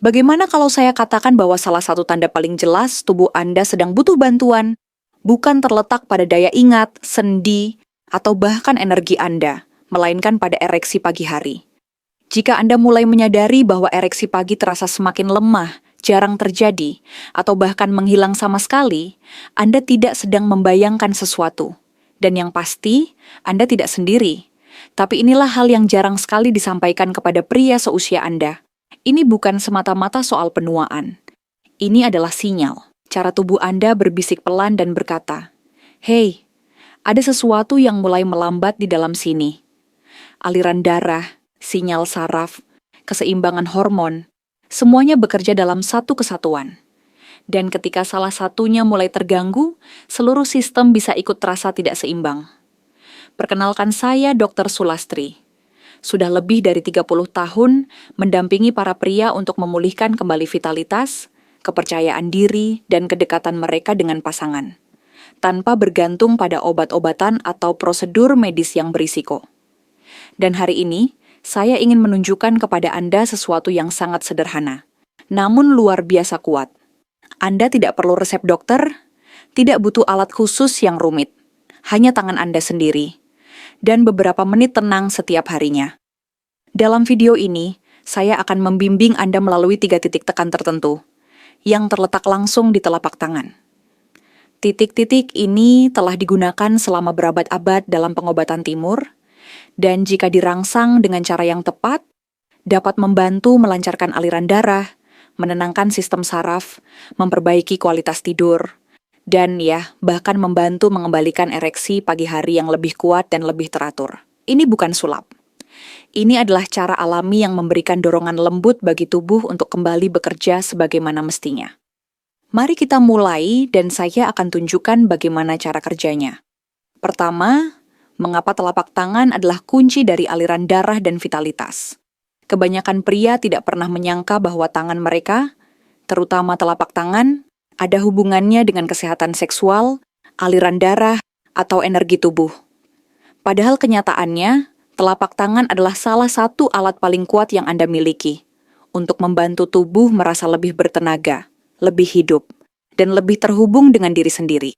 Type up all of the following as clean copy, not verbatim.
Bagaimana kalau saya katakan bahwa salah satu tanda paling jelas tubuh Anda sedang butuh bantuan, bukan terletak pada daya ingat, sendi, atau bahkan energi Anda, melainkan pada ereksi pagi hari. Jika Anda mulai menyadari bahwa ereksi pagi terasa semakin lemah, jarang terjadi, atau bahkan menghilang sama sekali, Anda tidak sedang membayangkan sesuatu. Dan yang pasti, Anda tidak sendiri. Tapi inilah hal yang jarang sekali disampaikan kepada pria seusia Anda. Ini bukan semata-mata soal penuaan. Ini adalah sinyal. Cara tubuh Anda berbisik pelan dan berkata, "Hei, ada sesuatu yang mulai melambat di dalam sini." Aliran darah, sinyal saraf, keseimbangan hormon, semuanya bekerja dalam satu kesatuan. Dan ketika salah satunya mulai terganggu, seluruh sistem bisa ikut terasa tidak seimbang. Perkenalkan saya Dr. Sulastri. Sudah lebih dari 30 tahun mendampingi para pria untuk memulihkan kembali vitalitas, kepercayaan diri, dan kedekatan mereka dengan pasangan, tanpa bergantung pada obat-obatan atau prosedur medis yang berisiko. Dan hari ini, saya ingin menunjukkan kepada Anda sesuatu yang sangat sederhana, namun luar biasa kuat. Anda tidak perlu resep dokter, tidak butuh alat khusus yang rumit, hanya tangan Anda sendiri, dan beberapa menit tenang setiap harinya. Dalam video ini, saya akan membimbing Anda melalui 3 titik tekan tertentu, yang terletak langsung di telapak tangan. Titik-titik ini telah digunakan selama berabad-abad dalam pengobatan timur, dan jika dirangsang dengan cara yang tepat, dapat membantu melancarkan aliran darah, menenangkan sistem saraf, memperbaiki kualitas tidur, dan bahkan membantu mengembalikan ereksi pagi hari yang lebih kuat dan lebih teratur. Ini bukan sulap. Ini adalah cara alami yang memberikan dorongan lembut bagi tubuh untuk kembali bekerja sebagaimana mestinya. Mari kita mulai dan saya akan tunjukkan bagaimana cara kerjanya. Pertama, mengapa telapak tangan adalah kunci dari aliran darah dan vitalitas. Kebanyakan pria tidak pernah menyangka bahwa tangan mereka, terutama telapak tangan, ada hubungannya dengan kesehatan seksual, aliran darah, atau energi tubuh. Padahal kenyataannya, telapak tangan adalah salah satu alat paling kuat yang Anda miliki untuk membantu tubuh merasa lebih bertenaga, lebih hidup, dan lebih terhubung dengan diri sendiri.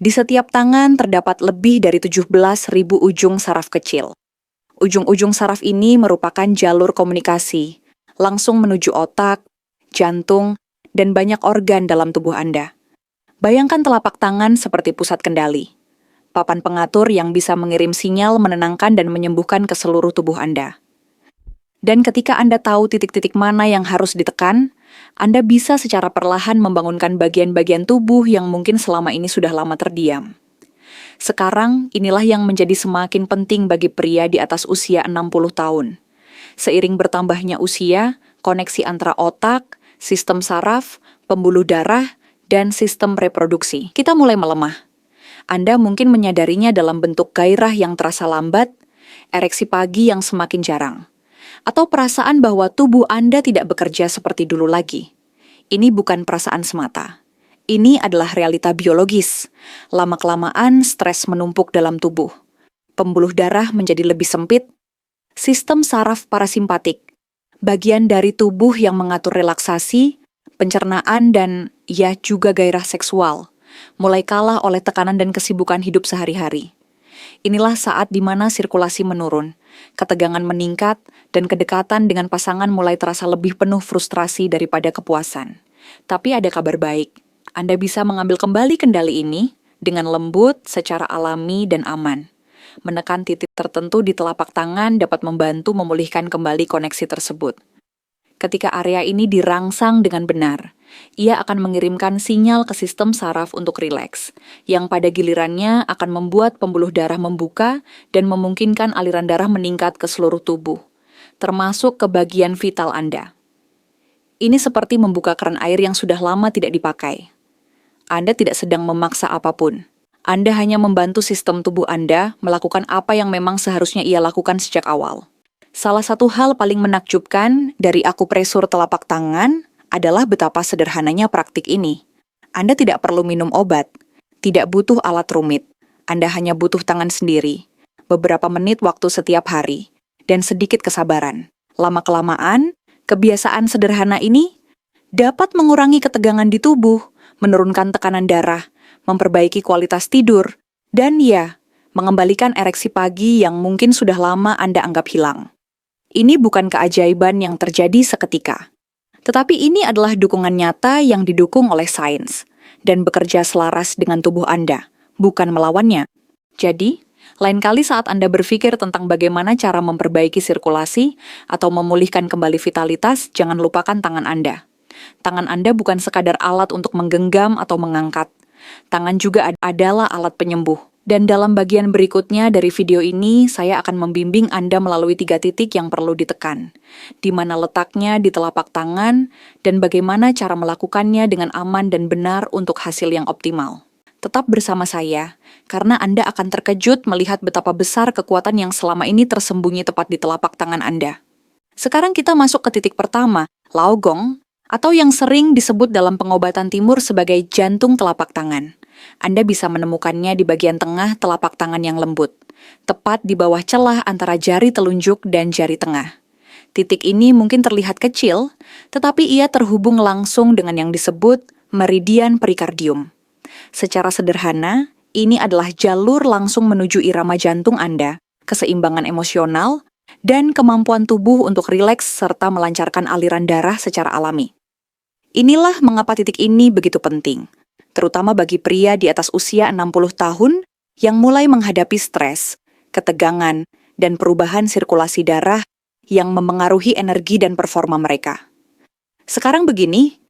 Di setiap tangan terdapat lebih dari 17.000 ujung saraf kecil. Ujung-ujung saraf ini merupakan jalur komunikasi, langsung menuju otak, jantung, dan banyak organ dalam tubuh Anda. Bayangkan telapak tangan seperti pusat kendali, papan pengatur yang bisa mengirim sinyal menenangkan dan menyembuhkan ke seluruh tubuh Anda. Dan ketika Anda tahu titik-titik mana yang harus ditekan, Anda bisa secara perlahan membangunkan bagian-bagian tubuh yang mungkin selama ini sudah lama terdiam. Sekarang, inilah yang menjadi semakin penting bagi pria di atas usia 60 tahun. Seiring bertambahnya usia, koneksi antara otak, sistem saraf, pembuluh darah, dan sistem reproduksi kita mulai melemah. Anda mungkin menyadarinya dalam bentuk gairah yang terasa lambat, ereksi pagi yang semakin jarang, atau perasaan bahwa tubuh Anda tidak bekerja seperti dulu lagi. Ini bukan perasaan semata. Ini adalah realita biologis. Lama-kelamaan stres menumpuk dalam tubuh. Pembuluh darah menjadi lebih sempit. Sistem saraf parasimpatik, bagian dari tubuh yang mengatur relaksasi, pencernaan, dan juga gairah seksual, mulai kalah oleh tekanan dan kesibukan hidup sehari-hari. Inilah saat di mana sirkulasi menurun, ketegangan meningkat, dan kedekatan dengan pasangan mulai terasa lebih penuh frustrasi daripada kepuasan. Tapi ada kabar baik. Anda bisa mengambil kembali kendali ini dengan lembut, secara alami, dan aman. Menekan titik tertentu di telapak tangan dapat membantu memulihkan kembali koneksi tersebut. Ketika area ini dirangsang dengan benar, ia akan mengirimkan sinyal ke sistem saraf untuk rileks, yang pada gilirannya akan membuat pembuluh darah membuka dan memungkinkan aliran darah meningkat ke seluruh tubuh, termasuk ke bagian vital Anda. Ini seperti membuka keran air yang sudah lama tidak dipakai. Anda tidak sedang memaksa apapun. Anda hanya membantu sistem tubuh Anda melakukan apa yang memang seharusnya ia lakukan sejak awal. Salah satu hal paling menakjubkan dari akupresur telapak tangan adalah betapa sederhananya praktik ini. Anda tidak perlu minum obat, tidak butuh alat rumit. Anda hanya butuh tangan sendiri, beberapa menit waktu setiap hari, dan sedikit kesabaran. Lama-kelamaan, Kebiasaan sederhana ini dapat mengurangi ketegangan di tubuh, menurunkan tekanan darah, memperbaiki kualitas tidur, dan ya, mengembalikan ereksi pagi yang mungkin sudah lama Anda anggap hilang. Ini bukan keajaiban yang terjadi seketika. Tetapi ini adalah dukungan nyata yang didukung oleh sains dan bekerja selaras dengan tubuh Anda, bukan melawannya. Jadi, lain kali saat Anda berpikir tentang bagaimana cara memperbaiki sirkulasi atau memulihkan kembali vitalitas, jangan lupakan tangan Anda. Tangan Anda bukan sekadar alat untuk menggenggam atau mengangkat. Tangan juga adalah alat penyembuh. Dan dalam bagian berikutnya dari video ini, saya akan membimbing Anda melalui 3 titik yang perlu ditekan. Di mana letaknya di telapak tangan, dan bagaimana cara melakukannya dengan aman dan benar untuk hasil yang optimal. Tetap bersama saya, karena Anda akan terkejut melihat betapa besar kekuatan yang selama ini tersembunyi tepat di telapak tangan Anda. Sekarang kita masuk ke titik pertama, laogong, atau yang sering disebut dalam pengobatan timur sebagai jantung telapak tangan. Anda bisa menemukannya di bagian tengah telapak tangan yang lembut, tepat di bawah celah antara jari telunjuk dan jari tengah. Titik ini mungkin terlihat kecil, tetapi ia terhubung langsung dengan yang disebut meridian perikardium. Secara sederhana, ini adalah jalur langsung menuju irama jantung Anda, keseimbangan emosional, dan kemampuan tubuh untuk rileks serta melancarkan aliran darah secara alami. Inilah mengapa titik ini begitu penting, terutama bagi pria di atas usia 60 tahun yang mulai menghadapi stres, ketegangan, dan perubahan sirkulasi darah yang memengaruhi energi dan performa mereka. Sekarang begini,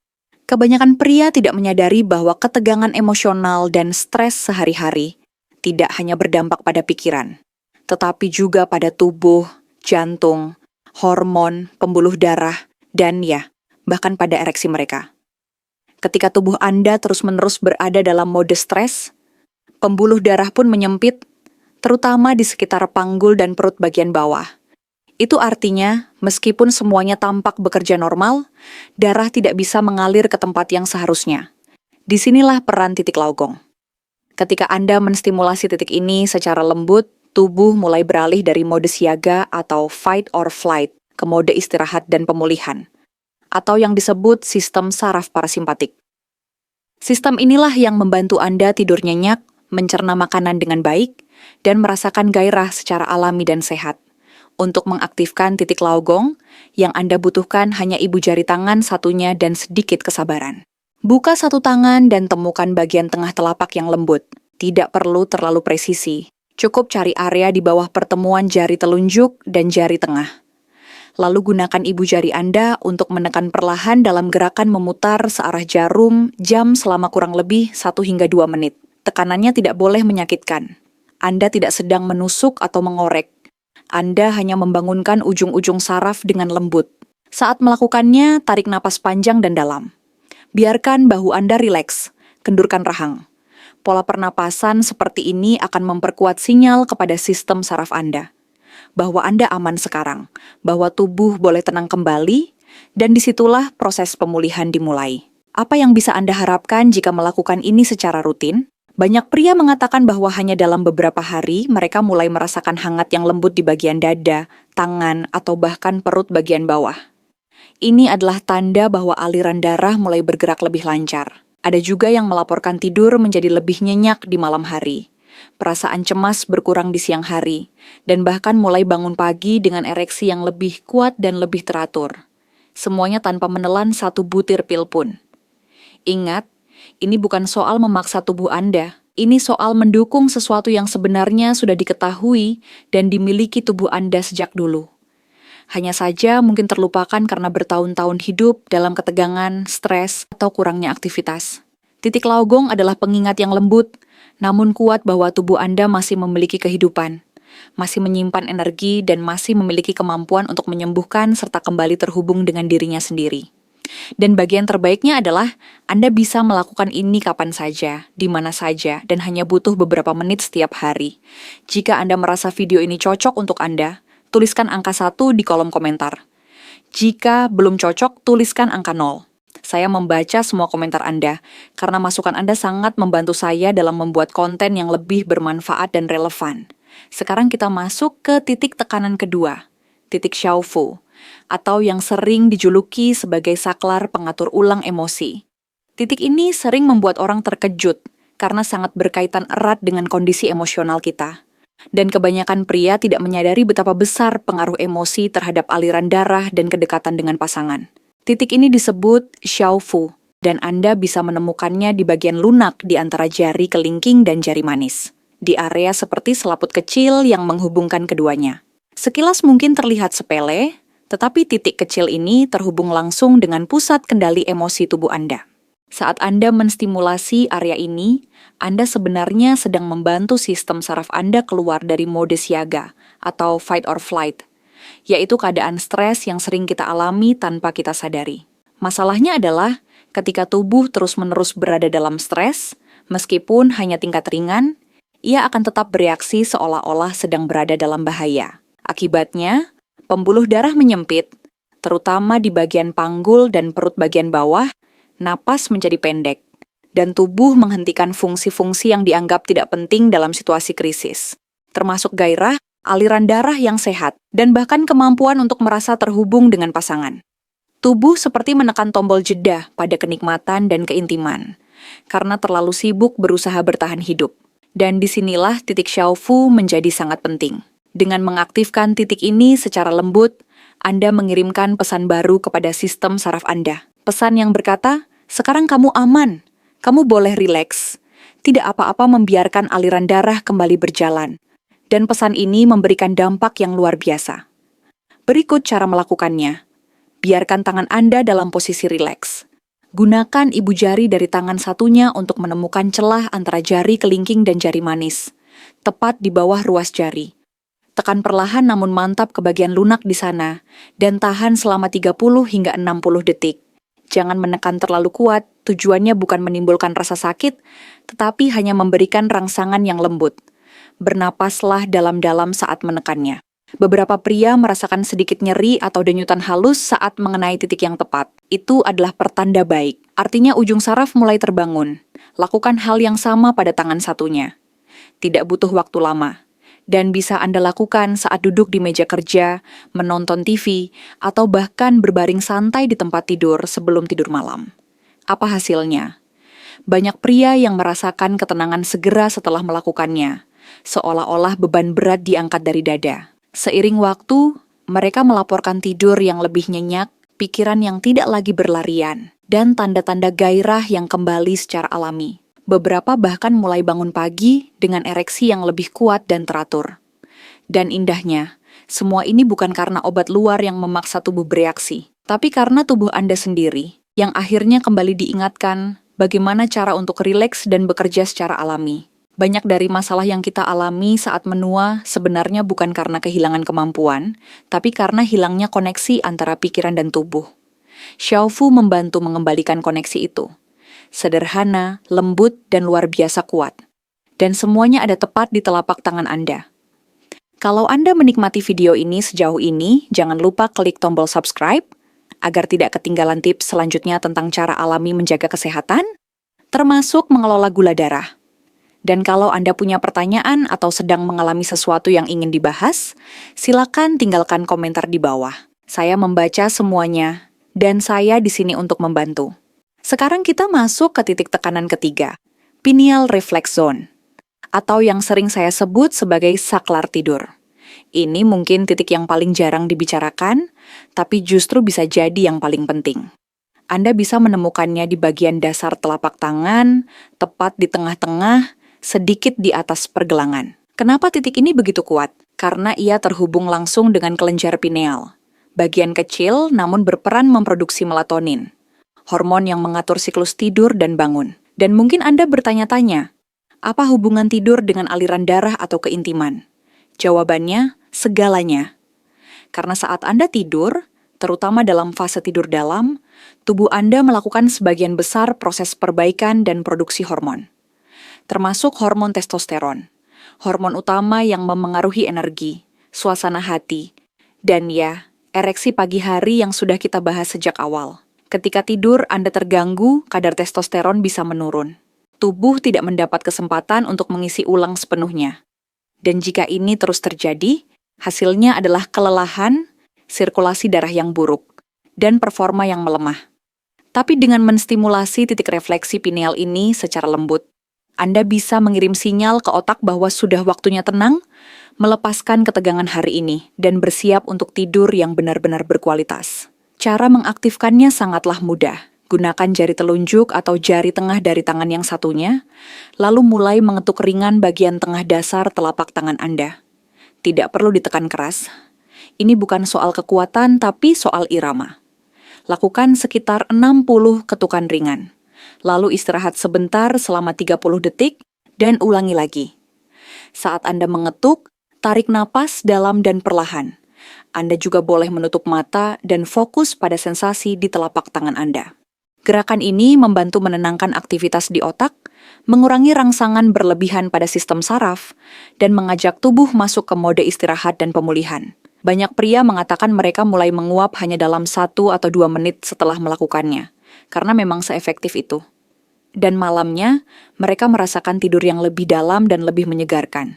kebanyakan pria tidak menyadari bahwa ketegangan emosional dan stres sehari-hari tidak hanya berdampak pada pikiran, tetapi juga pada tubuh, jantung, hormon, pembuluh darah, dan ya, bahkan pada ereksi mereka. Ketika tubuh Anda terus-menerus berada dalam mode stres, pembuluh darah pun menyempit, terutama di sekitar panggul dan perut bagian bawah. Itu artinya, meskipun semuanya tampak bekerja normal, darah tidak bisa mengalir ke tempat yang seharusnya. Disinilah peran titik laogong. Ketika Anda menstimulasi titik ini secara lembut, tubuh mulai beralih dari mode siaga atau fight or flight ke mode istirahat dan pemulihan, atau yang disebut sistem saraf parasimpatik. Sistem inilah yang membantu Anda tidur nyenyak, mencerna makanan dengan baik, dan merasakan gairah secara alami dan sehat. Untuk mengaktifkan titik laogong, yang Anda butuhkan hanya ibu jari tangan satunya dan sedikit kesabaran. Buka satu tangan dan temukan bagian tengah telapak yang lembut. Tidak perlu terlalu presisi. Cukup cari area di bawah pertemuan jari telunjuk dan jari tengah. Lalu gunakan ibu jari Anda untuk menekan perlahan dalam gerakan memutar searah jarum jam selama kurang lebih 1 hingga 2 menit. Tekanannya tidak boleh menyakitkan. Anda tidak sedang menusuk atau mengorek. Anda hanya membangunkan ujung-ujung saraf dengan lembut. Saat melakukannya, tarik napas panjang dan dalam. Biarkan bahu Anda rileks, kendurkan rahang. Pola pernapasan seperti ini akan memperkuat sinyal kepada sistem saraf Anda bahwa Anda aman sekarang, bahwa tubuh boleh tenang kembali, dan disitulah proses pemulihan dimulai. Apa yang bisa Anda harapkan jika melakukan ini secara rutin? Banyak pria mengatakan bahwa hanya dalam beberapa hari mereka mulai merasakan hangat yang lembut di bagian dada, tangan, atau bahkan perut bagian bawah. Ini adalah tanda bahwa aliran darah mulai bergerak lebih lancar. Ada juga yang melaporkan tidur menjadi lebih nyenyak di malam hari. Perasaan cemas berkurang di siang hari, dan bahkan mulai bangun pagi dengan ereksi yang lebih kuat dan lebih teratur. Semuanya tanpa menelan satu butir pil pun. Ingat, ini bukan soal memaksa tubuh Anda. Ini soal mendukung sesuatu yang sebenarnya sudah diketahui dan dimiliki tubuh Anda sejak dulu. Hanya saja mungkin terlupakan karena bertahun-tahun hidup dalam ketegangan, stres, atau kurangnya aktivitas. Titik laogong adalah pengingat yang lembut, namun kuat bahwa tubuh Anda masih memiliki kehidupan, masih menyimpan energi, dan masih memiliki kemampuan untuk menyembuhkan serta kembali terhubung dengan dirinya sendiri. Dan bagian terbaiknya adalah Anda bisa melakukan ini kapan saja, di mana saja, dan hanya butuh beberapa menit setiap hari. Jika Anda merasa video ini cocok untuk Anda, tuliskan angka 1 di kolom komentar. Jika belum cocok, tuliskan angka 0. Saya membaca semua komentar Anda, karena masukan Anda sangat membantu saya dalam membuat konten yang lebih bermanfaat dan relevan. Sekarang kita masuk ke titik tekanan kedua, titik Xiaofu, atau yang sering dijuluki sebagai saklar pengatur ulang emosi. Titik ini sering membuat orang terkejut karena sangat berkaitan erat dengan kondisi emosional kita. Dan kebanyakan pria tidak menyadari betapa besar pengaruh emosi terhadap aliran darah dan kedekatan dengan pasangan. Titik ini disebut xiaofu, dan Anda bisa menemukannya di bagian lunak di antara jari kelingking dan jari manis, di area seperti selaput kecil yang menghubungkan keduanya. Sekilas mungkin terlihat sepele, tetapi titik kecil ini terhubung langsung dengan pusat kendali emosi tubuh Anda. Saat Anda menstimulasi area ini, Anda sebenarnya sedang membantu sistem saraf Anda keluar dari mode siaga atau fight or flight, yaitu keadaan stres yang sering kita alami tanpa kita sadari. Masalahnya adalah ketika tubuh terus-menerus berada dalam stres, meskipun hanya tingkat ringan, ia akan tetap bereaksi seolah-olah sedang berada dalam bahaya. Akibatnya, pembuluh darah menyempit, terutama di bagian panggul dan perut bagian bawah, napas menjadi pendek, dan tubuh menghentikan fungsi-fungsi yang dianggap tidak penting dalam situasi krisis, termasuk gairah, aliran darah yang sehat, dan bahkan kemampuan untuk merasa terhubung dengan pasangan. Tubuh seperti menekan tombol jeda pada kenikmatan dan keintiman, karena terlalu sibuk berusaha bertahan hidup. Dan disinilah titik xiaofu menjadi sangat penting. Dengan mengaktifkan titik ini secara lembut, Anda mengirimkan pesan baru kepada sistem saraf Anda. Pesan yang berkata, sekarang kamu aman, kamu boleh rileks, tidak apa-apa membiarkan aliran darah kembali berjalan. Dan pesan ini memberikan dampak yang luar biasa. Berikut cara melakukannya. Biarkan tangan Anda dalam posisi rileks. Gunakan ibu jari dari tangan satunya untuk menemukan celah antara jari kelingking dan jari manis, tepat di bawah ruas jari. Tekan perlahan namun mantap ke bagian lunak di sana, dan tahan selama 30 hingga 60 detik. Jangan menekan terlalu kuat, tujuannya bukan menimbulkan rasa sakit, tetapi hanya memberikan rangsangan yang lembut. Bernapaslah dalam-dalam saat menekannya. Beberapa pria merasakan sedikit nyeri atau denyutan halus saat mengenai titik yang tepat. Itu adalah pertanda baik. Artinya ujung saraf mulai terbangun. Lakukan hal yang sama pada tangan satunya. Tidak butuh waktu lama. Dan bisa Anda lakukan saat duduk di meja kerja, menonton TV, atau bahkan berbaring santai di tempat tidur sebelum tidur malam. Apa hasilnya? Banyak pria yang merasakan ketenangan segera setelah melakukannya, seolah-olah beban berat diangkat dari dada. Seiring waktu, mereka melaporkan tidur yang lebih nyenyak, pikiran yang tidak lagi berlarian, dan tanda-tanda gairah yang kembali secara alami. Beberapa bahkan mulai bangun pagi dengan ereksi yang lebih kuat dan teratur. Dan indahnya, semua ini bukan karena obat luar yang memaksa tubuh bereaksi, tapi karena tubuh Anda sendiri yang akhirnya kembali diingatkan bagaimana cara untuk rileks dan bekerja secara alami. Banyak dari masalah yang kita alami saat menua sebenarnya bukan karena kehilangan kemampuan, tapi karena hilangnya koneksi antara pikiran dan tubuh. Xiaofu membantu mengembalikan koneksi itu. Sederhana, lembut, dan luar biasa kuat. Dan semuanya ada tepat di telapak tangan Anda. Kalau Anda menikmati video ini sejauh ini, jangan lupa klik tombol subscribe, agar tidak ketinggalan tips selanjutnya tentang cara alami menjaga kesehatan, termasuk mengelola gula darah. Dan kalau Anda punya pertanyaan atau sedang mengalami sesuatu yang ingin dibahas, silakan tinggalkan komentar di bawah. Saya membaca semuanya, dan saya di sini untuk membantu. Sekarang kita masuk ke titik tekanan ketiga, pineal reflex zone, atau yang sering saya sebut sebagai saklar tidur. Ini mungkin titik yang paling jarang dibicarakan, tapi justru bisa jadi yang paling penting. Anda bisa menemukannya di bagian dasar telapak tangan, tepat di tengah-tengah, sedikit di atas pergelangan. Kenapa titik ini begitu kuat? Karena ia terhubung langsung dengan kelenjar pineal, bagian kecil namun berperan memproduksi melatonin, hormon yang mengatur siklus tidur dan bangun. Dan mungkin Anda bertanya-tanya, apa hubungan tidur dengan aliran darah atau keintiman? Jawabannya, segalanya. Karena saat Anda tidur, terutama dalam fase tidur dalam, tubuh Anda melakukan sebagian besar proses perbaikan dan produksi hormon, termasuk hormon testosteron, hormon utama yang memengaruhi energi, suasana hati, dan ya, ereksi pagi hari yang sudah kita bahas sejak awal. Ketika tidur Anda terganggu, kadar testosteron bisa menurun. Tubuh tidak mendapat kesempatan untuk mengisi ulang sepenuhnya. Dan jika ini terus terjadi, hasilnya adalah kelelahan, sirkulasi darah yang buruk, dan performa yang melemah. Tapi dengan menstimulasi titik refleksi pineal ini secara lembut, Anda bisa mengirim sinyal ke otak bahwa sudah waktunya tenang, melepaskan ketegangan hari ini, dan bersiap untuk tidur yang benar-benar berkualitas. Cara mengaktifkannya sangatlah mudah. Gunakan jari telunjuk atau jari tengah dari tangan yang satunya, lalu mulai mengetuk ringan bagian tengah dasar telapak tangan Anda. Tidak perlu ditekan keras. Ini bukan soal kekuatan, tapi soal irama. Lakukan sekitar 60 ketukan ringan. Lalu istirahat sebentar selama 30 detik dan ulangi lagi. Saat Anda mengetuk, tarik napas dalam dan perlahan. Anda juga boleh menutup mata dan fokus pada sensasi di telapak tangan Anda. Gerakan ini membantu menenangkan aktivitas di otak, mengurangi rangsangan berlebihan pada sistem saraf, dan mengajak tubuh masuk ke mode istirahat dan pemulihan. Banyak pria mengatakan mereka mulai menguap hanya dalam 1 atau 2 menit setelah melakukannya, karena memang seefektif itu. Dan malamnya, mereka merasakan tidur yang lebih dalam dan lebih menyegarkan.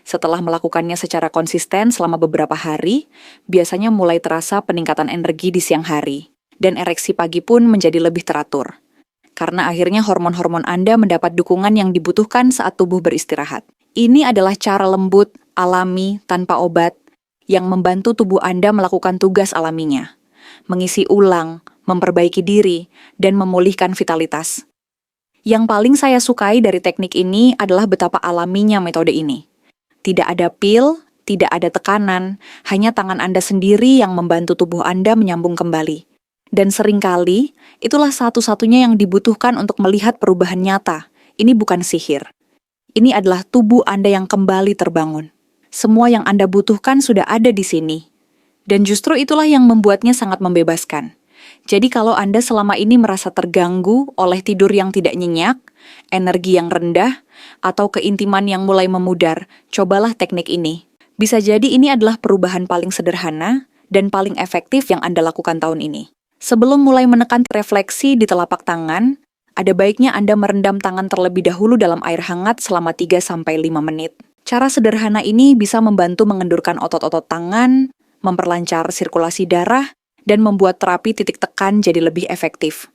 Setelah melakukannya secara konsisten selama beberapa hari, biasanya mulai terasa peningkatan energi di siang hari, dan ereksi pagi pun menjadi lebih teratur. Karena akhirnya hormon-hormon Anda mendapat dukungan yang dibutuhkan saat tubuh beristirahat. Ini adalah cara lembut, alami, tanpa obat, yang membantu tubuh Anda melakukan tugas alaminya, mengisi ulang, memperbaiki diri, dan memulihkan vitalitas. Yang paling saya sukai dari teknik ini adalah betapa alaminya metode ini. Tidak ada pil, tidak ada tekanan, hanya tangan Anda sendiri yang membantu tubuh Anda menyambung kembali. Dan seringkali, itulah satu-satunya yang dibutuhkan untuk melihat perubahan nyata. Ini bukan sihir. Ini adalah tubuh Anda yang kembali terbangun. Semua yang Anda butuhkan sudah ada di sini. Dan justru itulah yang membuatnya sangat membebaskan. Jadi kalau Anda selama ini merasa terganggu oleh tidur yang tidak nyenyak, energi yang rendah, atau keintiman yang mulai memudar, cobalah teknik ini. Bisa jadi ini adalah perubahan paling sederhana dan paling efektif yang Anda lakukan tahun ini. Sebelum mulai menekan refleksi di telapak tangan, ada baiknya Anda merendam tangan terlebih dahulu dalam air hangat selama 3-5 menit. Cara sederhana ini bisa membantu mengendurkan otot-otot tangan, memperlancar sirkulasi darah, dan membuat terapi titik tekan jadi lebih efektif.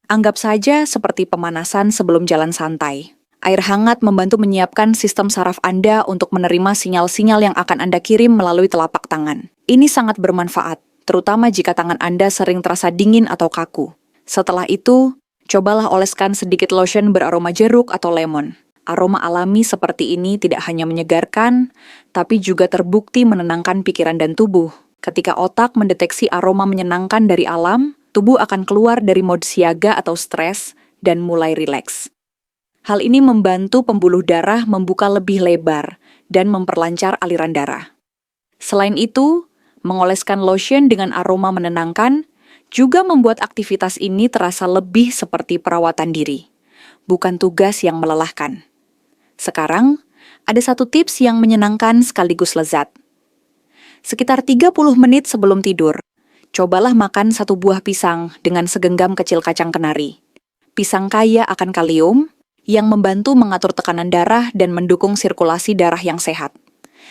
Anggap saja seperti pemanasan sebelum jalan santai. Air hangat membantu menyiapkan sistem saraf Anda untuk menerima sinyal-sinyal yang akan Anda kirim melalui telapak tangan. Ini sangat bermanfaat, terutama jika tangan Anda sering terasa dingin atau kaku. Setelah itu, cobalah oleskan sedikit lotion beraroma jeruk atau lemon. Aroma alami seperti ini tidak hanya menyegarkan, tapi juga terbukti menenangkan pikiran dan tubuh. Ketika otak mendeteksi aroma menyenangkan dari alam, tubuh akan keluar dari mode siaga atau stres dan mulai rileks. Hal ini membantu pembuluh darah membuka lebih lebar dan memperlancar aliran darah. Selain itu, mengoleskan lotion dengan aroma menenangkan juga membuat aktivitas ini terasa lebih seperti perawatan diri, bukan tugas yang melelahkan. Sekarang, ada satu tips yang menyenangkan sekaligus lezat. Sekitar 30 menit sebelum tidur, cobalah makan 1 buah pisang dengan segenggam kecil kacang kenari. Pisang kaya akan kalium, yang membantu mengatur tekanan darah dan mendukung sirkulasi darah yang sehat.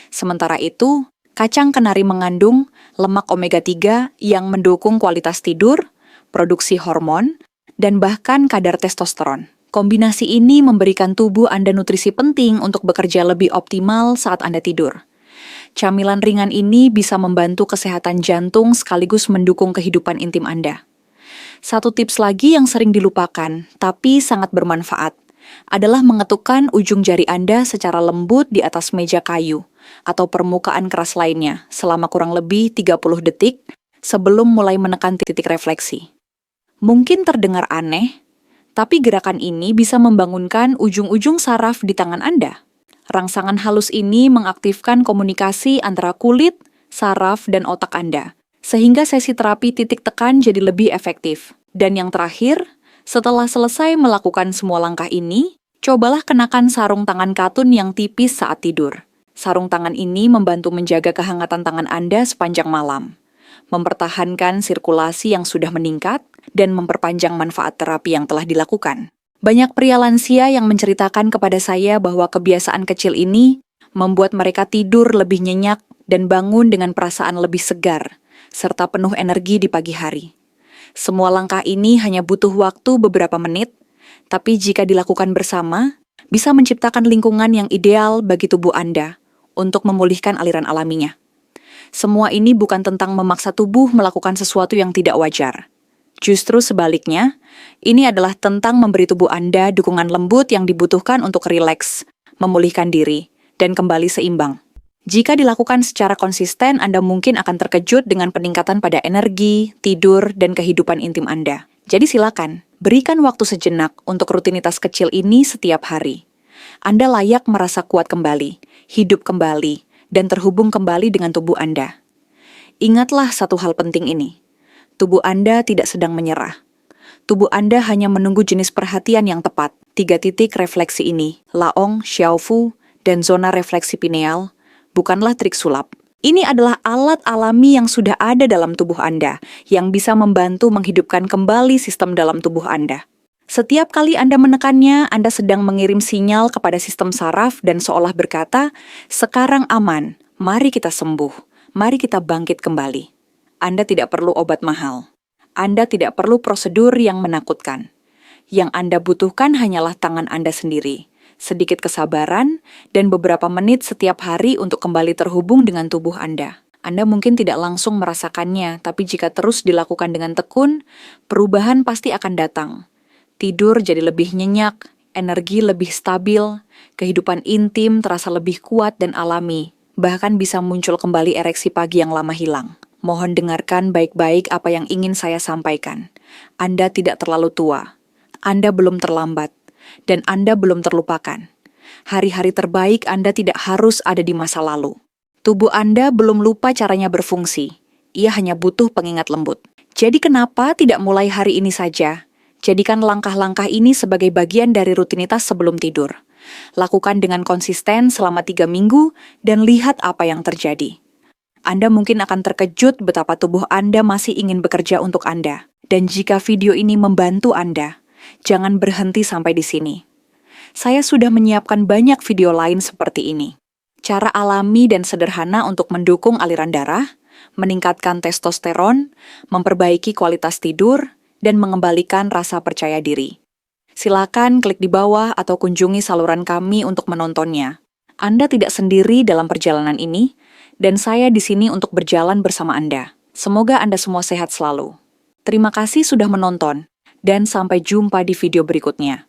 Sementara itu, kacang kenari mengandung lemak omega 3 yang mendukung kualitas tidur, produksi hormon, dan bahkan kadar testosteron. Kombinasi ini memberikan tubuh Anda nutrisi penting untuk bekerja lebih optimal saat Anda tidur. Camilan ringan ini bisa membantu kesehatan jantung sekaligus mendukung kehidupan intim Anda. Satu tips lagi yang sering dilupakan, tapi sangat bermanfaat, adalah mengetukkan ujung jari Anda secara lembut di atas meja kayu atau permukaan keras lainnya selama kurang lebih 30 detik sebelum mulai menekan titik refleksi. Mungkin terdengar aneh, tapi gerakan ini bisa membangunkan ujung-ujung saraf di tangan Anda. Rangsangan halus ini mengaktifkan komunikasi antara kulit, saraf, dan otak Anda, sehingga sesi terapi titik tekan jadi lebih efektif. Dan yang terakhir, setelah selesai melakukan semua langkah ini, cobalah kenakan sarung tangan katun yang tipis saat tidur. Sarung tangan ini membantu menjaga kehangatan tangan Anda sepanjang malam, mempertahankan sirkulasi yang sudah meningkat, dan memperpanjang manfaat terapi yang telah dilakukan. Banyak pria lansia yang menceritakan kepada saya bahwa kebiasaan kecil ini membuat mereka tidur lebih nyenyak dan bangun dengan perasaan lebih segar, serta penuh energi di pagi hari. Semua langkah ini hanya butuh waktu beberapa menit, tapi jika dilakukan bersama, bisa menciptakan lingkungan yang ideal bagi tubuh Anda untuk memulihkan aliran alaminya. Semua ini bukan tentang memaksa tubuh melakukan sesuatu yang tidak wajar. Justru sebaliknya, ini adalah tentang memberi tubuh Anda dukungan lembut yang dibutuhkan untuk rileks, memulihkan diri, dan kembali seimbang. Jika dilakukan secara konsisten, Anda mungkin akan terkejut dengan peningkatan pada energi, tidur, dan kehidupan intim Anda. Jadi silakan, berikan waktu sejenak untuk rutinitas kecil ini setiap hari. Anda layak merasa kuat kembali, hidup kembali, dan terhubung kembali dengan tubuh Anda. Ingatlah satu hal penting ini. Tubuh Anda tidak sedang menyerah. Tubuh Anda hanya menunggu jenis perhatian yang tepat. 3 titik refleksi ini, Laong, Xiaofu, dan zona refleksi pineal, bukanlah trik sulap. Ini adalah alat alami yang sudah ada dalam tubuh Anda, yang bisa membantu menghidupkan kembali sistem dalam tubuh Anda. Setiap kali Anda menekannya, Anda sedang mengirim sinyal kepada sistem saraf dan seolah berkata, "Sekarang aman, mari kita sembuh, mari kita bangkit kembali." Anda tidak perlu obat mahal. Anda tidak perlu prosedur yang menakutkan. Yang Anda butuhkan hanyalah tangan Anda sendiri, sedikit kesabaran, dan beberapa menit setiap hari untuk kembali terhubung dengan tubuh Anda. Anda mungkin tidak langsung merasakannya, tapi jika terus dilakukan dengan tekun, perubahan pasti akan datang. Tidur jadi lebih nyenyak, energi lebih stabil, kehidupan intim terasa lebih kuat dan alami, bahkan bisa muncul kembali ereksi pagi yang lama hilang. Mohon dengarkan baik-baik apa yang ingin saya sampaikan. Anda tidak terlalu tua, Anda belum terlambat, dan Anda belum terlupakan. Hari-hari terbaik Anda tidak harus ada di masa lalu. Tubuh Anda belum lupa caranya berfungsi, ia hanya butuh pengingat lembut. Jadi kenapa tidak mulai hari ini saja? Jadikan langkah-langkah ini sebagai bagian dari rutinitas sebelum tidur. Lakukan dengan konsisten selama 3 minggu dan lihat apa yang terjadi. Anda mungkin akan terkejut betapa tubuh Anda masih ingin bekerja untuk Anda. Dan jika video ini membantu Anda, jangan berhenti sampai di sini. Saya sudah menyiapkan banyak video lain seperti ini. Cara alami dan sederhana untuk mendukung aliran darah, meningkatkan testosteron, memperbaiki kualitas tidur, dan mengembalikan rasa percaya diri. Silakan klik di bawah atau kunjungi saluran kami untuk menontonnya. Anda tidak sendiri dalam perjalanan ini, dan saya di sini untuk berjalan bersama Anda. Semoga Anda semua sehat selalu. Terima kasih sudah menonton, dan sampai jumpa di video berikutnya.